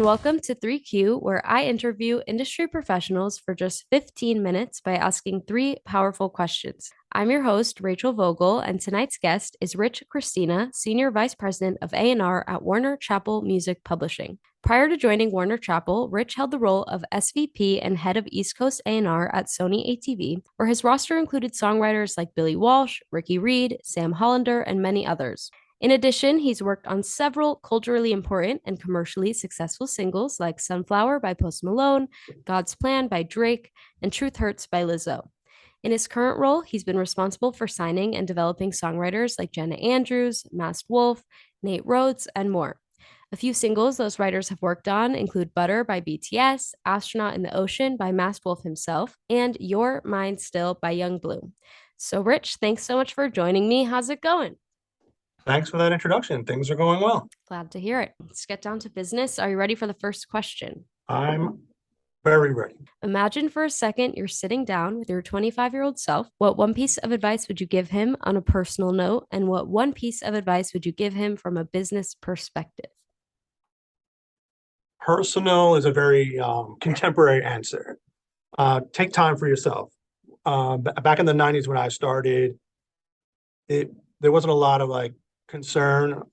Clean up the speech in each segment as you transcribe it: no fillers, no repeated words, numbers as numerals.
welcome to 3Q, where I interview industry professionals for just 15 minutes by asking three powerful questions. I'm your host, Rachel Vogel, and tonight's guest is Rich Christina, Senior Vice President of A&R at Warner Chappell Music Publishing. Prior to joining Warner Chappell, Rich held the role of SVP and Head of East Coast A&R at Sony ATV, where his roster included songwriters like Billy Walsh, Ricky Reed, Sam Hollander, and many others. In addition, he's worked on several culturally important and commercially successful singles like Sunflower by Post Malone, God's Plan by Drake, and Truth Hurts by Lizzo. In his current role, he's been responsible for signing and developing songwriters like Jenna Andrews, Masked Wolf, Nate Rhodes, and more. A few singles those writers have worked on include Butter by BTS, Astronaut in the Ocean by Masked Wolf himself, and Your Mind Still by Young Blue. So, Rich, thanks so much for joining me. How's it going? Thanks for that introduction. Things are going well. Glad to hear it. Let's get down to business. Are you ready for the first question? I'm very ready. Imagine for a second you're sitting down with your 25-year-old self. What one piece of advice would you give him on a personal note? And what one piece of advice would you give him from a business perspective? Personal is a very contemporary answer. Take time for yourself. Back in the 90s when I started, there wasn't a lot of concern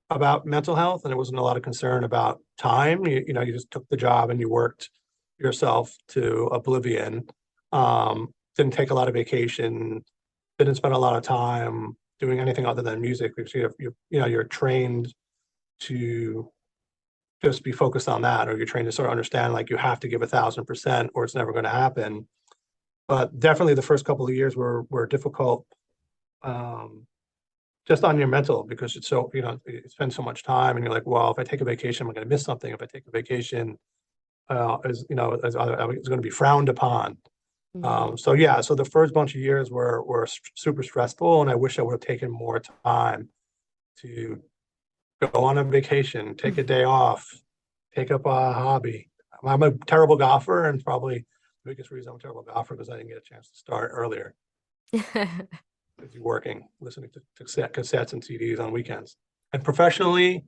about mental health, and there wasn't a lot of concern about time. You just took the job and you worked yourself to oblivion. Didn't take a lot of vacation, didn't spend a lot of time doing anything other than music because you're trained to just be focused on that, or you're trained to sort of understand like you have to give 1,000% or it's never going to happen. But definitely the first couple of years were difficult. Just on your mental, because it's so, you spend so much time and you're like, well, if I take a vacation, I'm going to miss something. If I take a vacation, it's going to be frowned upon. Mhm. So the first bunch of years were super stressful, and I wish I would have taken more time to go on a vacation, take a day off, take up a hobby. I'm a terrible golfer, and probably the biggest reason I'm a terrible golfer because I didn't get a chance to start earlier. Busy working, listening to cassettes and CDs on weekends. And professionally,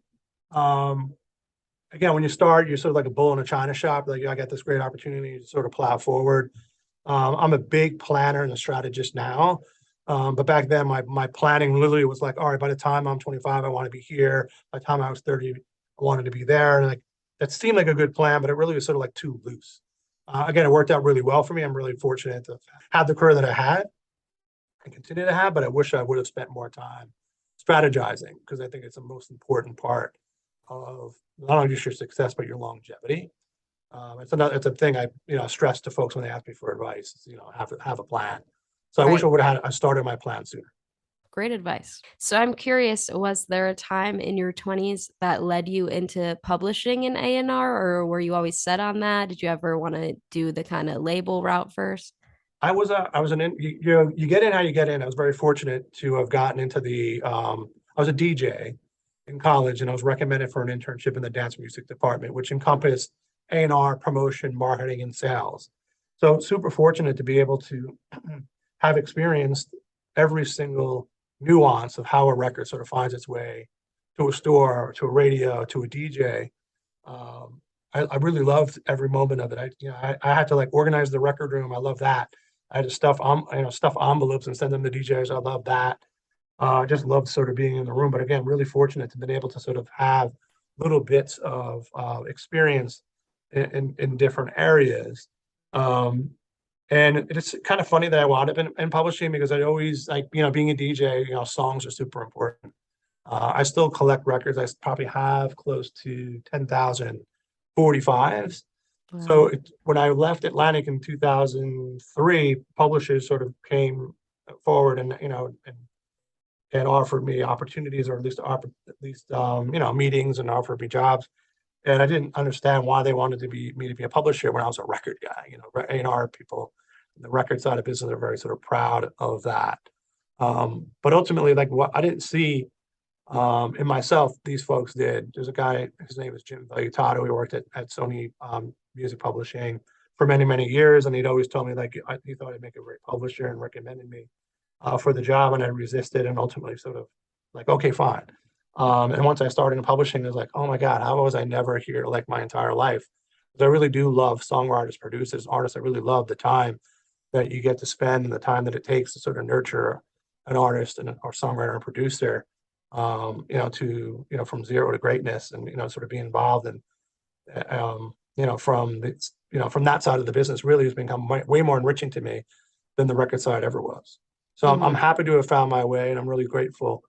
again, when you start, you're sort of like a bull in a china shop. Like, I got this great opportunity to sort of plow forward. I'm a big planner and a strategist now. But back then, my planning literally was like, all right, by the time I'm 25, I want to be here. By the time I was 30, I wanted to be there. And that seemed like a good plan, but it really was sort of like too loose. Again, it worked out really well for me. I'm really fortunate to have the career that I had and continue to have, but I wish I would have spent more time strategizing, because I think it's the most important part of not only just your success, but your longevity. It's a thing I stress to folks when they ask me for advice. Have a plan. So I wish I would have I started my plan sooner. Great advice. So I'm curious, was there a time in your 20s that led you into publishing in A&R, or were you always set on that? Did you ever want to do the kind of label route first? I was you get in how you get in. I was very fortunate to have gotten into I was a DJ in college, and I was recommended for an internship in the dance music department, which encompassed A&R, promotion, marketing, and sales. So super fortunate to be able to have experienced every single nuance of how a record sort of finds its way to a store, to a radio, to a DJ. I really loved every moment of it. I had to organize the record room. I love that. I had to stuff envelopes and send them to DJs. I love that. I just loved sort of being in the room. But again, really fortunate to been able to sort of have little bits of experience in different areas. And it's kind of funny that I wound up in publishing, because I always being a DJ, songs are super important. I still collect records. I probably have close to 10,000 45s. Wow. So when I left Atlantic in 2003, publishers sort of came forward and offered me opportunities, or at least meetings, and offered me jobs. And I didn't understand why they wanted me to be a publisher when I was a record guy. A&R people, the record side of business, are very sort of proud of that. But ultimately, what I didn't see in myself, these folks did. There's a guy, his name is Jim Valutato. He worked at Sony Music Publishing for many, many years, and he'd always told me he thought I'd make a great publisher, and recommended me for the job, and I resisted, and ultimately sort of okay, fine. And once I started in publishing, I was like, oh my God, how was I never here like my entire life? Because I really do love songwriters, producers, artists. I really love the time that you get to spend and the time that it takes to sort of nurture an artist and or songwriter and producer, to, from zero to greatness and, sort of be involved and, from that side of the business really has become way more enriching to me than the record side ever was. So I'm Hmm. happy to have found my way, and I'm really grateful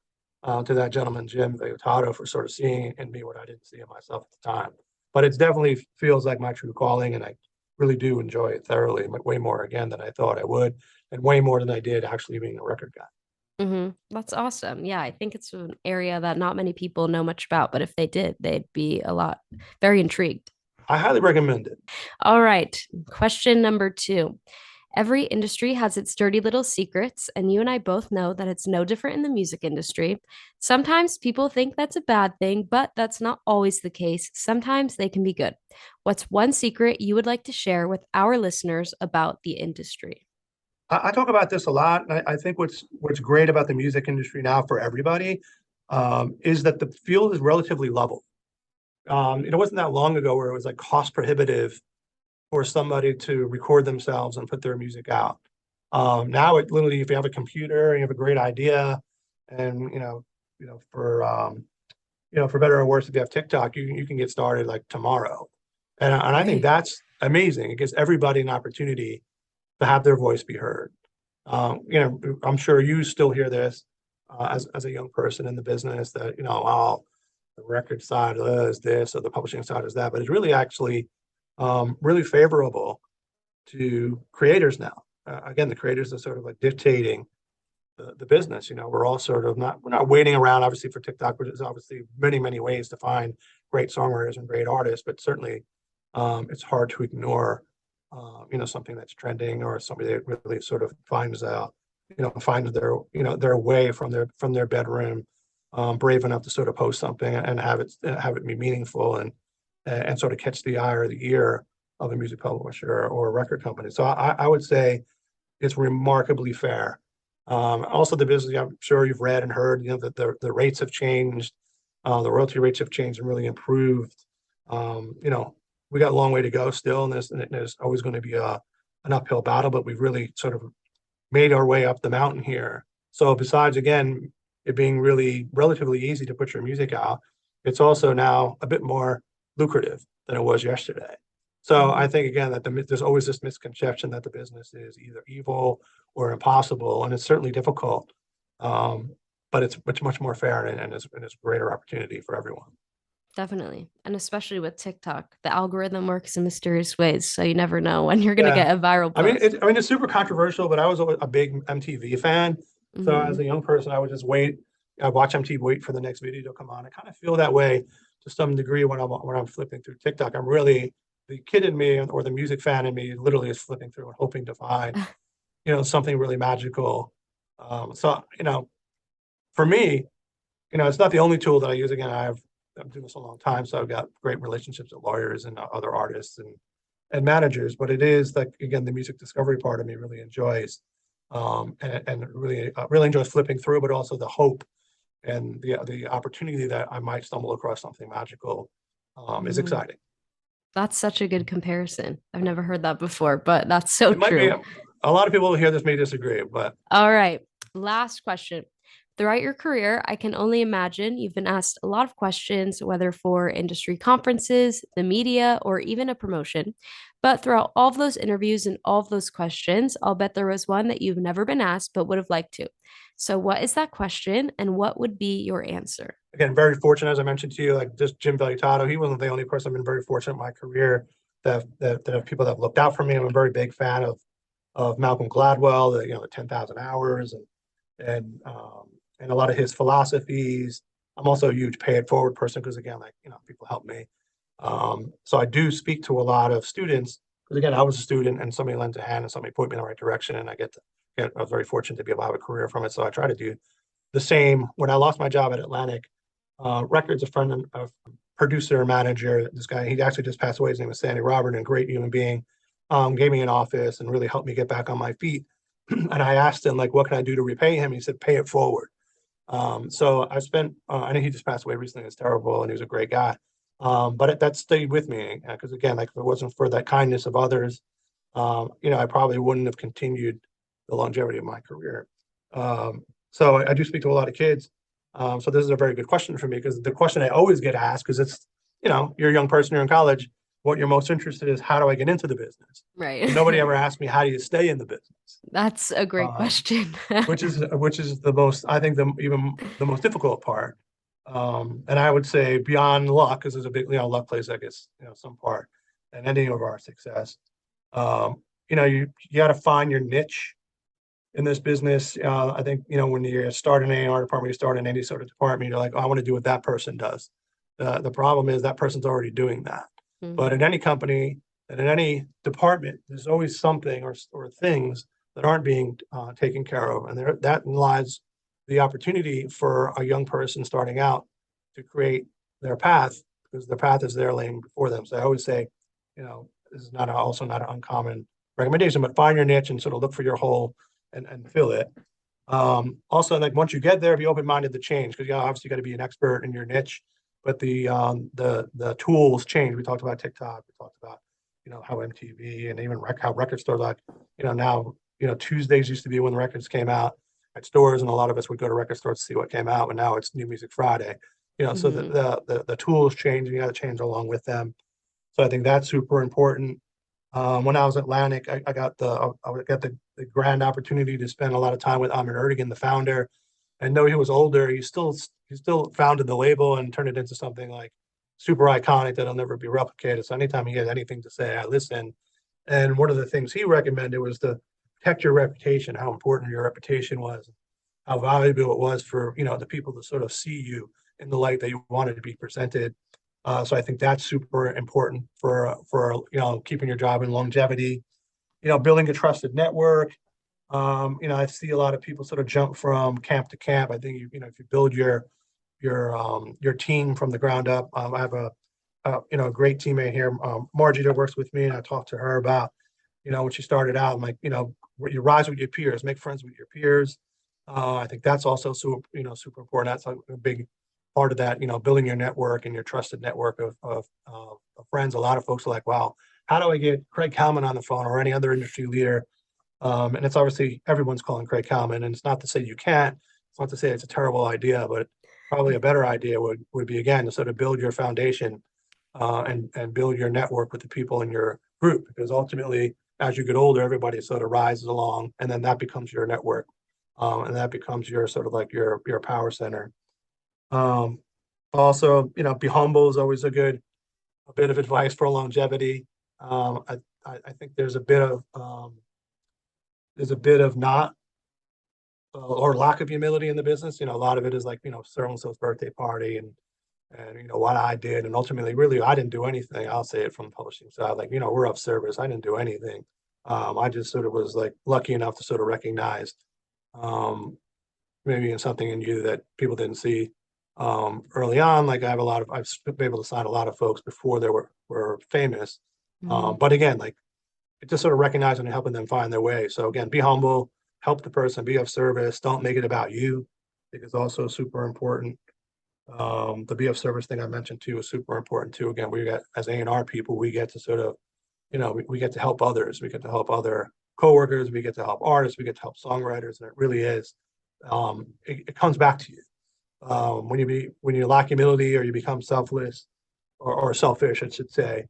to that gentleman, Jim Vallotado, for sort of seeing in me what I didn't see in myself at the time. But it definitely feels like my true calling, and I really do enjoy it thoroughly, way more again than I thought I would, and way more than I did actually being a record guy. Hmm. That's awesome. Yeah, I think it's an area that not many people know much about, but if they did, they'd be very intrigued. I highly recommend it. All right. Question number two. Every industry has its dirty little secrets, and you and I both know that it's no different in the music industry. Sometimes people think that's a bad thing, but that's not always the case. Sometimes they can be good. What's one secret you would like to share with our listeners about the industry? I talk about this a lot, and I think what's great about the music industry now for everybody is that the field is relatively level. It wasn't that long ago where it was like cost prohibitive for somebody to record themselves and put their music out. Now it literally, if you have a computer and you have a great idea, and for better or worse, if you have TikTok, you can get started like tomorrow. And I think Right. that's amazing. It gives everybody an opportunity to have their voice be heard. I'm sure you still hear this as a young person in the business that, oh, the record side is this or the publishing side is that, but it's really actually really favorable to creators now. Again, the creators are sort of like dictating the business. We're all sort of we're not waiting around, obviously, for TikTok, which is obviously many, many ways to find great songwriters and great artists, but certainly it's hard to ignore, something that's trending or somebody that really sort of finds their way from their bedroom, brave enough to sort of post something and have it be meaningful and sort of catch the eye or the ear of a music publisher or a record company. So I would say it's remarkably fair. Also, the business, I'm sure you've read and heard, that the rates have changed, the royalty rates have changed and really improved. We got a long way to go still, and there's always going to be an uphill battle, but we've really sort of made our way up the mountain here. So besides, again, it being really relatively easy to put your music out, it's also now a bit more lucrative than it was yesterday. So I Mhm. think again that there's always this misconception that the business is either evil or impossible, and it's certainly difficult, um, but it's much more fair and it's a greater opportunity for everyone. Definitely. And especially with TikTok, the algorithm works in mysterious ways. So you never know when you're going to Yeah, get a viral I mean post. it's super controversial, but I was a big MTV fan, so as Hmm. a young person, I would just wait, I watch MTV, wait for the next video to come on. I kind of feel that way to some degree when I'm flipping through TikTok. I'm really the kid in me or the music fan in me literally is flipping through and hoping to find something really magical. So for me, it's not the only tool that I use. Again, I'm doing this a long time, so I've got great relationships with lawyers and other artists and managers. But it is like again, the music discovery part of me really enjoys, and really enjoys flipping through, but also the hope and the opportunity that I might stumble across something magical is Hmm. exciting. That's such a good comparison. I've never heard that before, but that's so It might be true. a lot of people here this may disagree, but All right. Last question. Throughout your career, I can only imagine you've been asked a lot of questions, whether for industry conferences, the media, or even a promotion. But throughout all of those interviews and all of those questions, I'll bet there was one that you've never been asked but would have liked to. So, what is that question and what would be your answer? again, very fortunate, as I mentioned to you, like just Jim Vallotado, he wasn't the only person. I've been very fortunate in my career that have people that have looked out for me. I'm a very big fan of Malcolm Gladwell, the 10,000 hours and a lot of his philosophies. I'm also a huge pay it forward person because again, like, people help me. So I do speak to a lot of students because again, I was a student and somebody lends a hand and somebody point me in the right direction and I was very fortunate to be able to have a career from it. So I try to do the same. When I lost my job at Atlantic Records, a friend of producer manager, this guy, he actually just passed away. His name was Sandy Robert, and a great human being. Gave me an office and really helped me get back on my feet. And I asked him, like, what can I do to repay him? He said, pay it forward. So I spent, I know he just passed away recently. It's terrible, and he was a great guy. But that stayed with me because again, like if it wasn't for that kindness of others, I probably wouldn't have continued the longevity of my career. So I do speak to a lot of kids. So this is a very good question for me because the question I always get asked, because it's, you're a young person, you're in college, what you're most interested in is how do I get into the business? Right. But nobody ever asked me how do you stay in the business, That's a great um, question. which is the most, I think, even the most difficult part. And I would say beyond luck, because there's a big, luck plays, I guess, some part in any of our success. You got to find your niche in this business. I think, when you start an A&R department, you start in any sort of department, you're like, oh, I want to do what that person does. The problem is that person's already doing that. But in Mhm. any company and in any department, there's always something or things that aren't being taken care of. And that lies the opportunity for a young person starting out to create their path because their path is there laying before them. So I always say, this is also not an uncommon recommendation, but find your niche and sort of look for your hole and fill it. Also, like once you get there, be open-minded to change because obviously you got to be an expert in your niche, but the tools change. We talked about TikTok. We talked about how MTV and even how record stores like now Tuesdays used to be when the records came out at stores, and a lot of us would go to record stores to see what came out. And now it's New Music Friday. So Mhm. the tools change, and you got to change along with them. So I think that's super important. When I was at Atlantic, I got the grand opportunity to spend a lot of time with Ahmed Erdogan, the founder. And though he was older, he still founded the label and turned it into something like super iconic that'll never be replicated. So anytime he had anything to say, I listen. And one of the things he recommended was to protect your reputation, how important your reputation was, how valuable it was for the people to sort of see you in the light that you wanted to be presented. So I think that's super important for keeping your job and longevity. Building a trusted network. I see a lot of people sort of jump from camp to camp. I think if you build your team from the ground up. I have a great teammate here, Margie, that works with me, and I talked to her about when she started out. I'm like, you rise with your peers, make friends with your peers. I think that's also super important. That's a big part of that, building your network and your trusted network of friends. A lot of folks are like, wow, how do I get Craig Kalman on the phone or any other industry leader? And it's obviously everyone's calling Craig Kalman, and it's not to say you can't. It's not to say it's a terrible idea, but probably a better idea would be again to sort of build your foundation and build your network with the people in your group, because ultimately, as you get older, everybody sort of rises along, and then that becomes your network, and that becomes your sort of like your power center. Um, Also, be humble is always a bit of advice for longevity. I think there's a bit of not or lack of humility in the business. A lot of it is like so and so's birthday party and what I did, and ultimately, really, I didn't do anything. I'll say it from the publishing side, like we're of service. I didn't do anything. I just sort of was like lucky enough to sort of recognize um, maybe in something in you that people didn't see early on. Like I've been able to sign a lot of folks before they were famous. Mhm. But again, like it's just sort of recognizing and helping them find their way. So again, be humble, help the person, be of service. Don't make it about you. I think it's also super important. The be of service thing I mentioned too is super important too. Again, we got as A&R people, we get to sort of, we get to help others. We get to help other coworkers. We get to help artists. We get to help songwriters, and it really is. It comes back to you when you lack humility or you become selfless or selfish, I should say.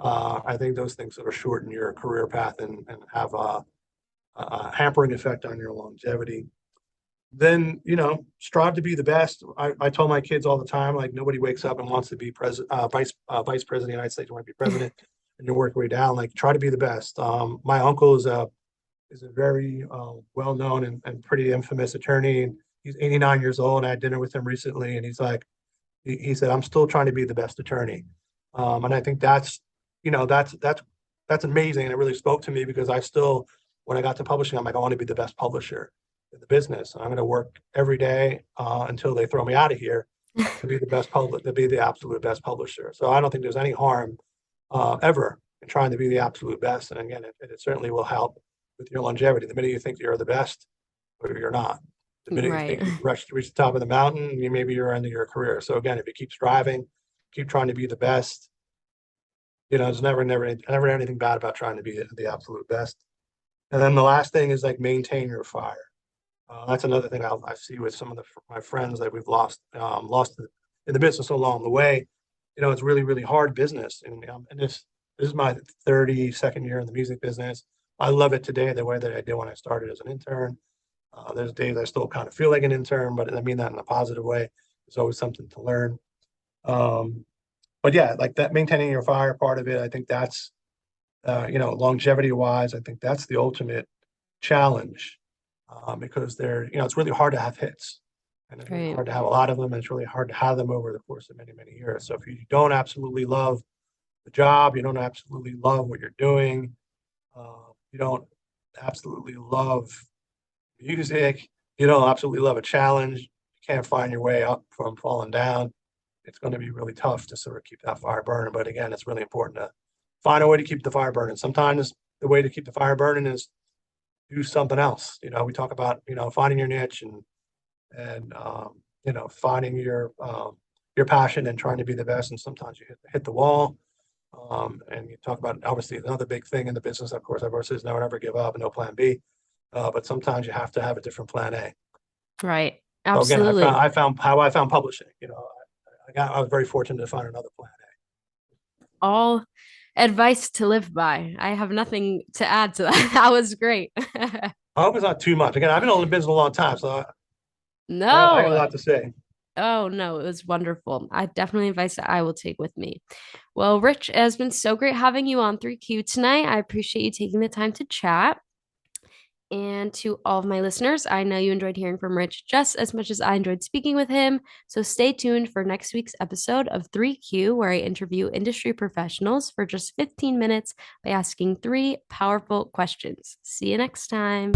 I think those things sort of shorten your career path and have a hampering effect on your longevity. Then strive to be the best. I tell my kids all the time, like nobody wakes up and wants to be vice president of the United States. You want to be president, and you work your way down. Like try to be the best. My uncle is a very well known and pretty infamous attorney. And he's 89 years old. I had dinner with him recently, and he's like, he said, I'm still trying to be the best attorney. And I think that's amazing. And it really spoke to me because when I got to publishing, I'm like, I want to be the best publisher in the business. I'm going to work every day until they throw me out of here to be the to be the absolute best publisher. So I don't think there's any harm ever in trying to be the absolute best. And again, it certainly will help with your longevity. The minute you think you're the best, or you're not. The minute you Right. think you've reached the top of the mountain, maybe you're ending your career. So again, if you keep striving, keep trying to be the best, there's never anything bad about trying to be the absolute best. And then the last thing is like maintain your fire. That's another thing I see with some of my friends that we've lost in the business along the way. It's really, really hard business. And this is my 32nd year in the music business. I love it today the way that I did when I started as an intern. There's days I still kind of feel like an intern, but I mean that in a positive way. There's always something to learn. But yeah, like that maintaining your fire part of it, I think that's, longevity wise, I think that's the ultimate challenge, because it's really hard to have hits, and it's really Right. hard to have a lot of them, and it's really hard to have them over the course of many, many years. So if you don't absolutely love the job, you don't absolutely love what you're doing, you don't absolutely love music, you don't absolutely love a challenge, you can't find your way up from falling down, it's going to be really tough to sort of keep that fire burning. But again, it's really important to find a way to keep the fire burning. Sometimes the way to keep the fire burning is do something else. We talk about, finding your niche and finding your passion and trying to be the best. And sometimes you hit the wall. And you talk about, obviously, another big thing in the business, of course, everyone says never give up, no plan B. But sometimes you have to have a different plan A. Right. So again, Absolutely. I found publishing. I was very fortunate to find another plan All advice to live by. I have nothing to add to that. That was great. A. I hope it's not too much. Again, I've been in the business a long time, so I got a No. lot to say. Oh, no, it was wonderful. I definitely advice that I will take with me. Well, Rich, it has been so great having you on 3Q tonight. I appreciate you taking the time to chat. And to all of my listeners, I know you enjoyed hearing from Rich just as much as I enjoyed speaking with him. So stay tuned for next week's episode of 3Q, where I interview industry professionals for just 15 minutes by asking three powerful questions. See you next time.